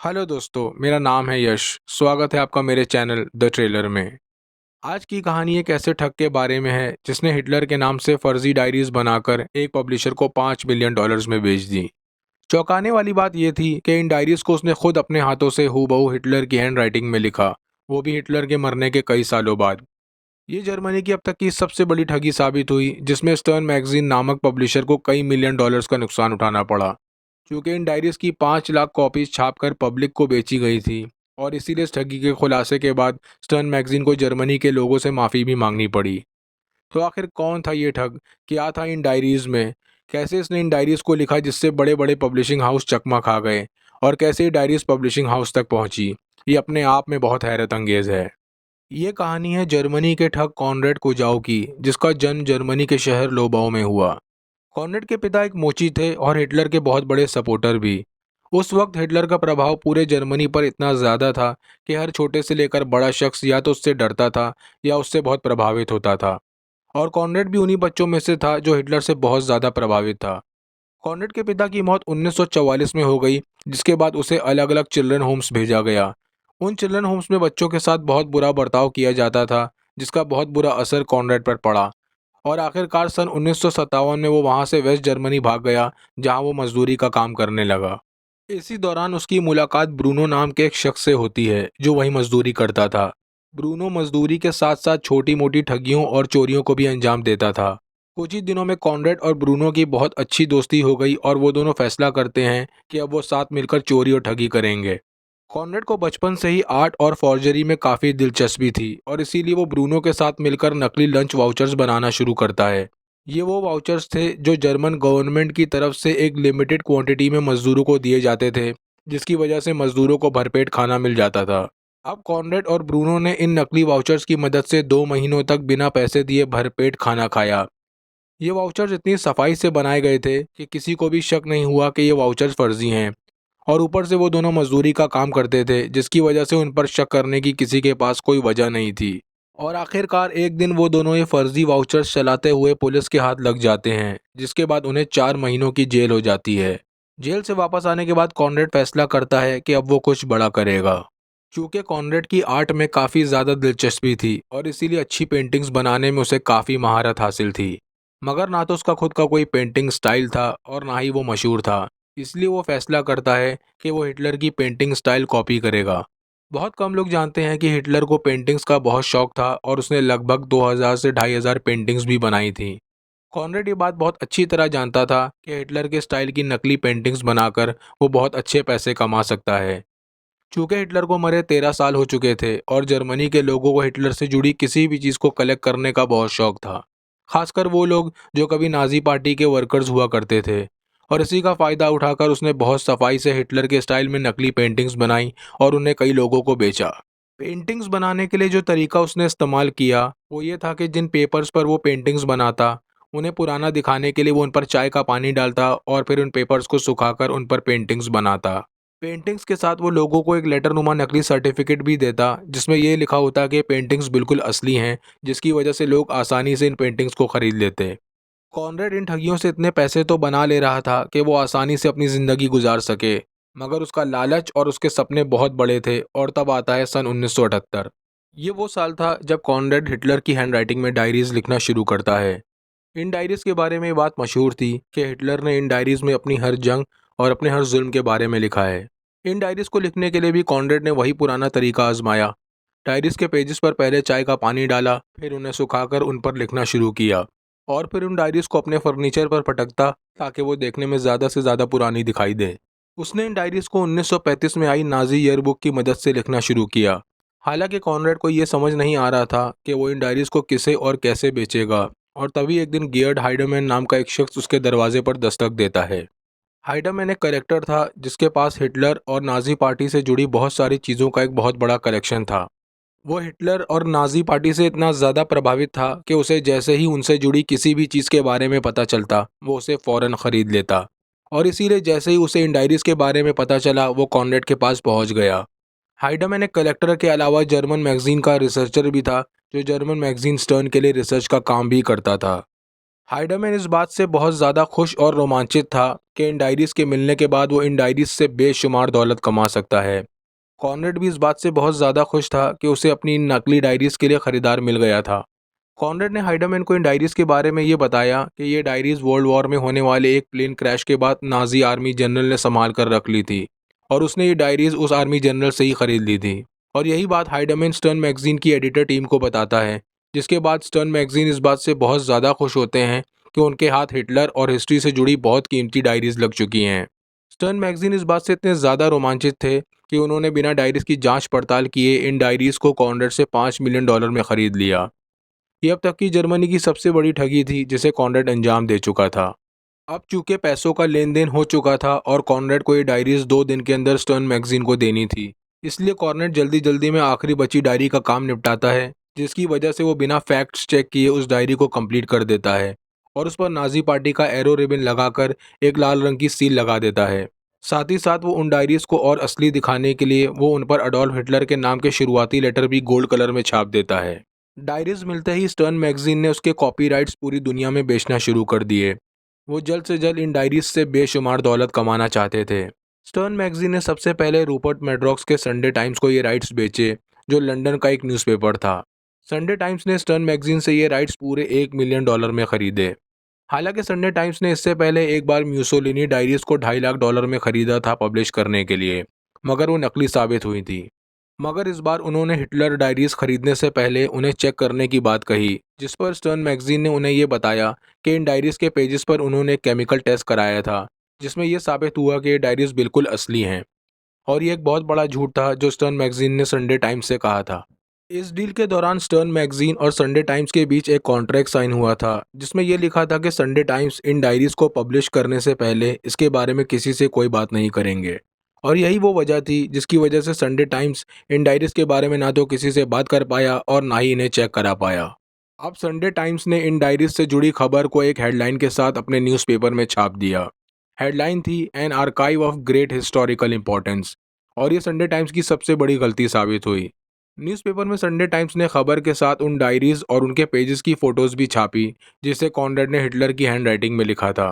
Hello दोस्तों, मेरा नाम है यश। स्वागत है आपका मेरे चैनल द ट्रेलर में। आज की कहानी एक ऐसे ठग के बारे में है जिसने हिटलर के नाम से फर्जी डायरीज बनाकर एक पब्लिशर को $5 मिलियन में बेच दी। चौंकाने वाली बात यह थी कि इन डायरीज को उसने खुद अपने हाथों से हूबहू हिटलर की हैंड राइटिंग में लिखा, वो भी हिटलर के मरने के कई सालों बाद। ये जर्मनी की अब तक की सबसे बड़ी ठगी साबित हुई, जिसमें स्टर्न मैगजीन नामक पब्लिशर को कई मिलियन डॉलर्स का नुकसान उठाना पड़ा। चूंकि इन डायरीज की 5 लाख कॉपीज छापकर पब्लिक को बेची गई थी और इसीलिए इस ठगी के खुलासे के बाद स्टर्न मैगजीन को जर्मनी के लोगों से माफ़ी भी मांगनी पड़ी। तो आखिर कौन था ये ठग, क्या था इन डायरीज में, कैसे इसने इन डायरीज को लिखा जिससे बड़े बड़े पब्लिशिंग हाउस चकमा खा गए, और कैसे ये डायरीज पब्लिशिंग हाउस तक पहुंची, ये अपने आप में बहुत हैरत अंगेज है। ये कहानी है जर्मनी के ठग कॉनरेड कुजाउ की, जिसका जन्म जर्मनी के शहर लोबाओ में हुआ। कॉनरेड के पिता एक मोची थे और हिटलर के बहुत बड़े सपोर्टर भी। उस वक्त हिटलर का प्रभाव पूरे जर्मनी पर इतना ज़्यादा था कि हर छोटे से लेकर बड़ा शख्स या तो उससे डरता था या उससे बहुत प्रभावित होता था। और कॉनरेड भी उन्हीं बच्चों में से था जो हिटलर से बहुत ज़्यादा प्रभावित था। कॉनरेड के पिता की मौत 1944 में हो गई, जिसके बाद उसे अलग अलग चिल्ड्रन होम्स भेजा गया। उन चिल्ड्रन होम्स में बच्चों के साथ बहुत बुरा बर्ताव किया जाता था, जिसका बहुत बुरा असर कॉनरेड पर पड़ा। और आखिरकार सन 1957 में वो वहाँ से वेस्ट जर्मनी भाग गया, जहाँ वो मजदूरी का काम करने लगा। इसी दौरान उसकी मुलाकात ब्रूनो नाम के एक शख्स से होती है जो वहीं मजदूरी करता था। ब्रूनो मजदूरी के साथ साथ छोटी मोटी ठगियों और चोरियों को भी अंजाम देता था। कुछ ही दिनों में कॉनरेड और ब्रूनो की बहुत अच्छी दोस्ती हो गई और वो दोनों फैसला करते हैं कि अब वो साथ मिलकर चोरी और ठगी करेंगे। कॉनरेड को बचपन से ही आर्ट और फॉर्जरी में काफ़ी दिलचस्पी थी और इसीलिए वो ब्रूनो के साथ मिलकर नकली लंच वाउचर्स बनाना शुरू करता है। ये वो वाउचर्स थे जो जर्मन गवर्नमेंट की तरफ से एक लिमिटेड क्वांटिटी में मजदूरों को दिए जाते थे, जिसकी वजह से मजदूरों को भरपेट खाना मिल जाता था। अब कॉनरेड और ब्रूनो ने इन नकली वाउचर्स की मदद से 2 महीनों तक बिना पैसे दिए भरपेट खाना खाया। ये वाउचर्स इतनी सफाई से बनाए गए थे कि किसी को भी शक नहीं हुआ कि ये वाउचर्स फर्जी हैं। और ऊपर से वो दोनों मजदूरी का काम करते थे, जिसकी वजह से उन पर शक करने की किसी के पास कोई वजह नहीं थी। और आखिरकार एक दिन वो दोनों ये फर्जी वाउचर्स चलाते हुए पुलिस के हाथ लग जाते हैं, जिसके बाद उन्हें 4 महीनों की जेल हो जाती है। जेल से वापस आने के बाद कॉनरेड फैसला करता है कि अब वो कुछ बड़ा करेगा। चूँकि कॉनरेड की आर्ट में काफ़ी ज़्यादा दिलचस्पी थी और इसीलिए अच्छी पेंटिंग्स बनाने में उसे काफ़ी महारत हासिल थी। मगर ना तो उसका खुद का कोई पेंटिंग स्टाइल था और ना ही वो मशहूर था। इसलिए वो फैसला करता है कि वो हिटलर की पेंटिंग स्टाइल कॉपी करेगा। बहुत कम लोग जानते हैं कि हिटलर को पेंटिंग्स का बहुत शौक था और उसने लगभग 2000 से 2500 पेंटिंग्स भी बनाई थी। कॉनरेड ये बात बहुत अच्छी तरह जानता था कि हिटलर के स्टाइल की नकली पेंटिंग्स बनाकर वो बहुत अच्छे पैसे कमा सकता है। चूंकि हिटलर को मरे 13 साल हो चुके थे और जर्मनी के लोगों को हिटलर से जुड़ी किसी भी चीज़ को कलेक्ट करने का बहुत शौक था, खासकर वो लोग जो कभी नाजी पार्टी के वर्कर्स हुआ करते थे। और इसी का फ़ायदा उठाकर उसने बहुत सफाई से हिटलर के स्टाइल में नकली पेंटिंग्स बनाई और उन्हें कई लोगों को बेचा। पेंटिंग्स बनाने के लिए जो तरीका उसने इस्तेमाल किया वो ये था कि जिन पेपर्स पर वो पेंटिंग्स बनाता, उन्हें पुराना दिखाने के लिए वो उन पर चाय का पानी डालता और फिर उन पेपर्स को सुखाकर उन पर पेंटिंग्स बनाता। पेंटिंग्स के साथ वो लोगों को एक लेटरनुमा नकली सर्टिफिकेट भी देता, जिसमें ये लिखा होता कि पेंटिंग्स बिल्कुल असली हैं, जिसकी वजह से लोग आसानी से इन पेंटिंग्स को खरीद लेते। कॉनरेड इन ठगियों से इतने पैसे तो बना ले रहा था कि वो आसानी से अपनी ज़िंदगी गुजार सके, मगर उसका लालच और उसके सपने बहुत बड़े थे और तब आता है सन 1978। ये वो साल था जब कॉनरेड हिटलर की हैंडराइटिंग में डायरीज लिखना शुरू करता है। इन डायरीज के बारे में ये बात मशहूर थी कि हिटलर ने इन डायरीज में अपनी हर जंग और अपने हर जुल्म के बारे में लिखा है। इन डायरीज को लिखने के लिए भी कॉनरेड ने वही पुराना तरीका आजमाया। डायरीज के पेजेस पर पहले चाय का पानी डाला, फिर उन्हें सुखाकर उन पर लिखना शुरू किया और फिर उन डायरीज को अपने फर्नीचर पर पटकता ताकि वो देखने में ज़्यादा से ज़्यादा पुरानी दिखाई दे। उसने इन डायरीज को 1935 में आई नाजी ईयरबुक की मदद से लिखना शुरू किया। हालांकि कॉनरेड को ये समझ नहीं आ रहा था कि वो इन डायरीज को किसे और कैसे बेचेगा, और तभी एक दिन गियर्ड हाइडरमैन नाम का एक शख्स उसके दरवाजे पर दस्तक देता है। हाइडरमैन एक कलेक्टर था जिसके पास हिटलर और नाजी पार्टी से जुड़ी बहुत सारी चीज़ों का एक बहुत बड़ा कलेक्शन था। वो हिटलर और नाजी पार्टी से इतना ज़्यादा प्रभावित था कि उसे जैसे ही उनसे जुड़ी किसी भी चीज़ के बारे में पता चलता, वो उसे फ़ौरन ख़रीद लेता। और इसीलिए जैसे ही उसे इन डायरीज़ के बारे में पता चला, वो कॉनरेड के पास पहुंच गया। हाइडरमैन एक कलेक्टर के अलावा जर्मन मैगजीन का रिसर्चर भी था, जो जर्मन मैगजीन स्टर्न के लिए रिसर्च का काम भी करता था। हाइडमैन इस बात से बहुत ज़्यादा खुश और रोमांचित था कि इन डायरीज के मिलने के बाद वो इन डायरीज से बेशुमार दौलत कमा सकता है। कॉनरेड भी इस बात से बहुत ज़्यादा खुश था कि उसे अपनी इन नकली डायरीज के लिए खरीदार मिल गया था। कॉनरेड ने हाइडमैन को इन डायरीज के बारे में ये बताया कि ये डायरीज वर्ल्ड वॉर में होने वाले एक प्लेन क्रैश के बाद नाजी आर्मी जनरल ने संभाल कर रख ली थी और उसने ये डायरीज उस आर्मी जनरल से ही खरीद ली थी। और यही बात हाइडमैन स्टर्न मैगजीन की एडिटर टीम को बताता है, जिसके बाद स्टर्न मैगजीन इस बात से बहुत ज़्यादा खुश होते हैं कि उनके हाथ हिटलर और हिस्ट्री से जुड़ी बहुत कीमती डायरीज लग चुकी हैं। स्टर्न मैगजीन इस बात से इतने ज़्यादा रोमांचित थे कि उन्होंने बिना डायरीज की जांच पड़ताल किए इन डायरीज को कॉनरेड से $5 मिलियन में खरीद लिया। ये अब तक की जर्मनी की सबसे बड़ी ठगी थी जिसे कॉनरेड अंजाम दे चुका था। अब चूंकि पैसों का लेन देन हो चुका था और कॉनरेड को ये डायरीज 2 दिन के अंदर स्टर्न मैगजीन को देनी थी, इसलिए कॉनरेड जल्दी जल्दी में आखिरी बची डायरी का काम निपटाता है, जिसकी वजह से वो बिना फैक्ट्स चेक किए उस डायरी को कंप्लीट कर देता है और उस पर नाजी पार्टी का एरो रिबन लगाकर एक लाल रंग की सील लगा देता है। साथ ही साथ वो उन डायरीज को और असली दिखाने के लिए वो उन पर अडोल्फ हिटलर के नाम के शुरुआती लेटर भी गोल्ड कलर में छाप देता है। डायरीज मिलते ही स्टर्न मैगजीन ने उसके कॉपीराइट्स पूरी दुनिया में बेचना शुरू कर दिए। वो जल्द से जल्द इन डायरीज से बेशुमार दौलत कमाना चाहते थे। स्टर्न मैगजीन ने सबसे पहले रूपर्ट मैड्रॉक्स के संडे टाइम्स को ये राइट्स बेचे, जो लंदन का एक न्यूज़पेपर था। संडे टाइम्स ने स्टर्न मैगजीन से ये राइट्स पूरे $1 मिलियन में खरीदे। हालांकि संडे टाइम्स ने इससे पहले एक बार म्यूसोलिनी डायरीज को $2.5 लाख में खरीदा था पब्लिश करने के लिए, मगर वो नकली साबित हुई थी। मगर इस बार उन्होंने हिटलर डायरीज खरीदने से पहले उन्हें चेक करने की बात कही, जिस पर स्टर्न मैगजीन ने उन्हें ये बताया कि इन डायरीज के पेजेस पर उन्होंने केमिकल टेस्ट कराया था, जिसमें यह साबित हुआ कि ये डायरीज बिल्कुल असली हैं। और ये एक बहुत बड़ा झूठ था जो स्टर्न मैगजीन ने संडे टाइम्स से कहा था। इस डील के दौरान स्टर्न मैगजीन और संडे टाइम्स के बीच एक कॉन्ट्रैक्ट साइन हुआ था, जिसमें यह लिखा था कि संडे टाइम्स इन डायरीज को पब्लिश करने से पहले इसके बारे में किसी से कोई बात नहीं करेंगे। और यही वो वजह थी जिसकी वजह से संडे टाइम्स इन डायरीज के बारे में ना तो किसी से बात कर पाया और ना ही इन्हें चेक करा पाया। अब संडे टाइम्स ने इन डायरीज से जुड़ी खबर को एक हेडलाइन के साथ अपने न्यूज़पेपर में छाप दिया। हेडलाइन थी an archive of great historical importance. और ये संडे टाइम्स की सबसे बड़ी गलती साबित हुई। न्यूज़पेपर में संडे टाइम्स ने खबर के साथ उन डायरीज और उनके पेजेस की फोटोज भी छापी, जिसे कॉनरेड ने हिटलर की हैंडराइटिंग में लिखा था।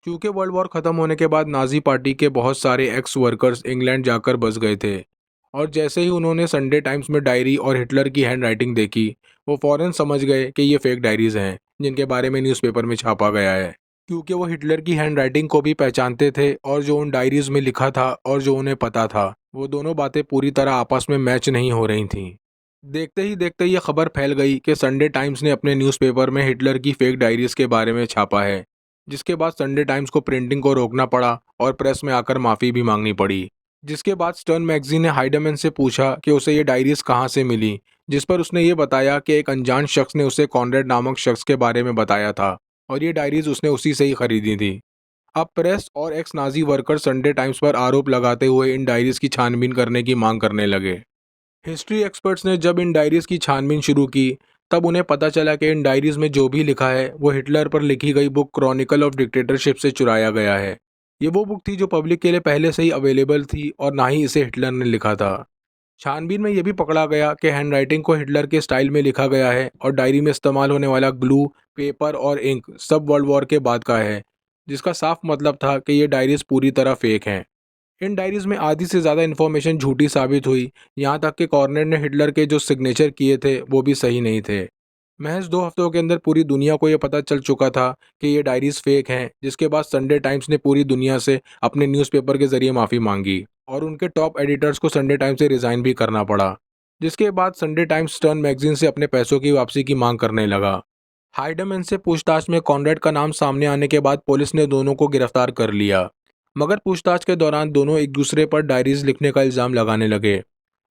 क्योंकि वर्ल्ड वॉर खत्म होने के बाद नाजी पार्टी के बहुत सारे एक्स वर्कर्स इंग्लैंड जाकर बस गए थे और जैसे ही उन्होंने संडे टाइम्स में डायरी और हिटलर की हैंडराइटिंग देखी, वो फौरन समझ गए कि ये फेक डायरीज हैं जिनके बारे में न्यूज़पेपर में छापा गया है। क्योंकि वो हिटलर की हैंडराइटिंग को भी पहचानते थे और जो उन डायरीज में लिखा था और जो उन्हें पता था, वो दोनों बातें पूरी तरह आपस में मैच नहीं हो रही थीं। देखते ही देखते ये खबर फैल गई कि संडे टाइम्स ने अपने न्यूज़पेपर में हिटलर की फेक डायरीज के बारे में छापा है, जिसके बाद संडे टाइम्स को प्रिंटिंग को रोकना पड़ा और प्रेस में आकर माफ़ी भी मांगनी पड़ी। जिसके बाद स्टर्न मैगजीन ने हाइडमैन से पूछा कि उसे ये डायरीज कहाँ से मिली, जिस पर उसने ये बताया कि एक अनजान शख्स ने उसे कॉनरेड नामक शख्स के बारे में बताया था और ये डायरीज उसने उसी से ही खरीदी थी। अब प्रेस और x Nazi worker Sunday times पर आरोप लगाते हुए इन डायरीज की छानबीन करने की मांग करने लगे। हिस्ट्री एक्सपर्ट्स ने जब इन डायरीज की छानबीन शुरू की, तब उन्हें पता चला कि इन डायरीज में जो भी लिखा है वो हिटलर पर लिखी गई बुक क्रॉनिकल ऑफ डिक्टेटरशिप से चुराया गया है। ये वो बुक थी जो पब्लिक के लिए पहले से ही अवेलेबल थी और ना ही इसे हिटलर ने लिखा था। छानबीन में यह भी पकड़ा गया कि हैंडराइटिंग को हिटलर के स्टाइल में लिखा गया है और डायरी में इस्तेमाल होने वाला ग्लू, पेपर और इंक सब वर्ल्ड वॉर के बाद का है, जिसका साफ मतलब था कि ये डायरीज पूरी तरह फेक हैं। इन डायरीज में आधी से ज़्यादा इन्फॉर्मेशन झूठी साबित हुई, यहाँ तक कि कॉर्नेट ने हिटलर के जो सिग्नेचर किए थे वो भी सही नहीं थे। महज 2 हफ्तों के अंदर पूरी दुनिया को ये पता चल चुका था कि ये डायरीज फेक हैं, जिसके बाद संडे टाइम्स ने पूरी दुनिया से अपने न्यूज़पेपर के जरिए माफ़ी मांगी और उनके टॉप एडिटर्स को संडे टाइम्स से रिज़ाइन भी करना पड़ा। जिसके बाद संडे टाइम्स स्टर्न मैगजीन से अपने पैसों की वापसी की मांग करने लगा। हाइडमैन से पूछताछ में कॉनरेड का नाम सामने आने के बाद पुलिस ने दोनों को गिरफ्तार कर लिया, मगर पूछताछ के दौरान दोनों एक दूसरे पर डायरीज लिखने का इल्ज़ाम लगाने लगे।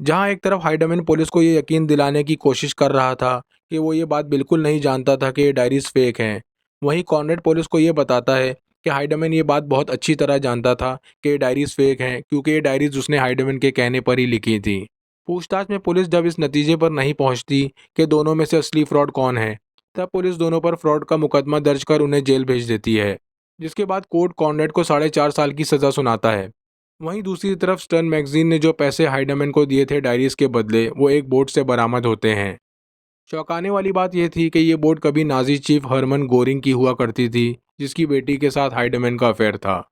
जहां एक तरफ हाइडमैन पुलिस को ये यकीन दिलाने की कोशिश कर रहा था कि वो ये बात बिल्कुल नहीं जानता था कि ये डायरीज फेक हैं, वहीं कॉनरेड पुलिस को ये बताता है कि हाइडमैन ये बात बहुत अच्छी तरह जानता था कि ये डायरीज फेक हैं, क्योंकि ये डायरीज उसने हाइडमैन के कहने पर ही लिखी थी। पूछताछ में पुलिस जब इस नतीजे पर नहीं पहुंचती कि दोनों में से असली फ्रॉड कौन है, तब पुलिस दोनों पर फ्रॉड का मुकदमा दर्ज कर उन्हें जेल भेज देती है, जिसके बाद कोर्ट कॉनरेड को 4.5 साल की सज़ा सुनाता है। वहीं दूसरी तरफ स्टर्न मैगजीन ने जो पैसे हाइडमैन को दिए थे डायरीज के बदले, वो एक बोट से बरामद होते हैं। चौंकाने वाली बात यह थी कि ये बोट कभी नाजी चीफ हरमन गोरिंग की हुआ करती थी, जिसकी बेटी के साथ हाइडमैन का अफेयर था।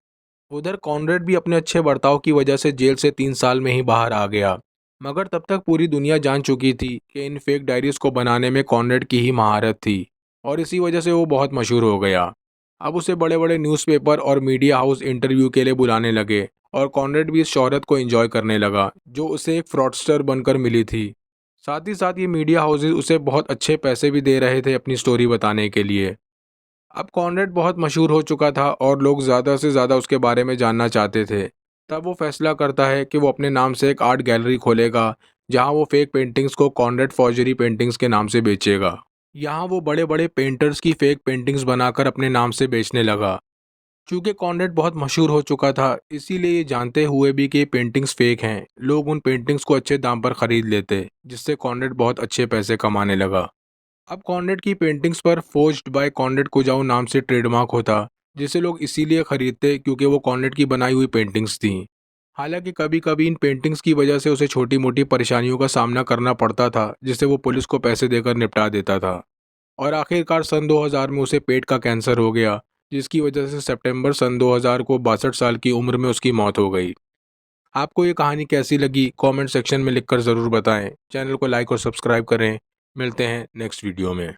उधर कॉनरेड भी अपने अच्छे बर्ताव की वजह से जेल से 3 साल में ही बाहर आ गया, मगर तब तक पूरी दुनिया जान चुकी थी कि इन फेक डायरीज को बनाने में कॉनरेड की ही महारत थी, और इसी वजह से वो बहुत मशहूर हो गया। अब उसे बड़े बड़े न्यूज़पेपर और मीडिया हाउस इंटरव्यू के लिए बुलाने लगे, और कॉनरेड भी इस शोहरत को एंजॉय करने लगा जो उसे एक फ्रॉडस्टर बनकर मिली थी। साथ ही साथ ये मीडिया हाउसेज उसे बहुत अच्छे पैसे भी दे रहे थे अपनी स्टोरी बताने के लिए। अब कॉनरेड बहुत मशहूर हो चुका था और लोग ज़्यादा से ज़्यादा उसके बारे में जानना चाहते थे। तब वो फैसला करता है कि वो अपने नाम से एक आर्ट गैलरी खोलेगा, जहां वो फेक पेंटिंग्स को कॉनरेड फॉर्जरी पेंटिंग्स के नाम से बेचेगा। यहाँ वो बड़े बड़े पेंटर्स की फेक पेंटिंग्स बनाकर अपने नाम से बेचने लगा। चूंकि कॉनरेड बहुत मशहूर हो चुका था, इसीलिए ये जानते हुए भी कि ये पेंटिंग्स फेक हैं, लोग उन पेंटिंग्स को अच्छे दाम पर खरीद लेते, जिससे कॉनरेड बहुत अच्छे पैसे कमाने लगा। अब कॉनरेड की पेंटिंग्स पर फोर्ज्ड बाय कॉनरेड कुजाऊ नाम से ट्रेडमार्क होता, जिसे लोग इसीलिए खरीदते क्योंकि वो कॉनरेड की बनाई हुई पेंटिंग्स थीं। हालांकि कभी कभी इन पेंटिंग्स की वजह से उसे छोटी मोटी परेशानियों का सामना करना पड़ता था, जिससे वो पुलिस को पैसे देकर निपटा देता था। और आखिरकार सन 2000 में उसे पेट का कैंसर हो गया, जिसकी वजह से सितंबर सन 2000 को 62 साल की उम्र में उसकी मौत हो गई। आपको ये कहानी कैसी लगी, कमेंट सेक्शन में लिखकर ज़रूर बताएं। चैनल को लाइक और सब्सक्राइब करें। मिलते हैं नेक्स्ट वीडियो में।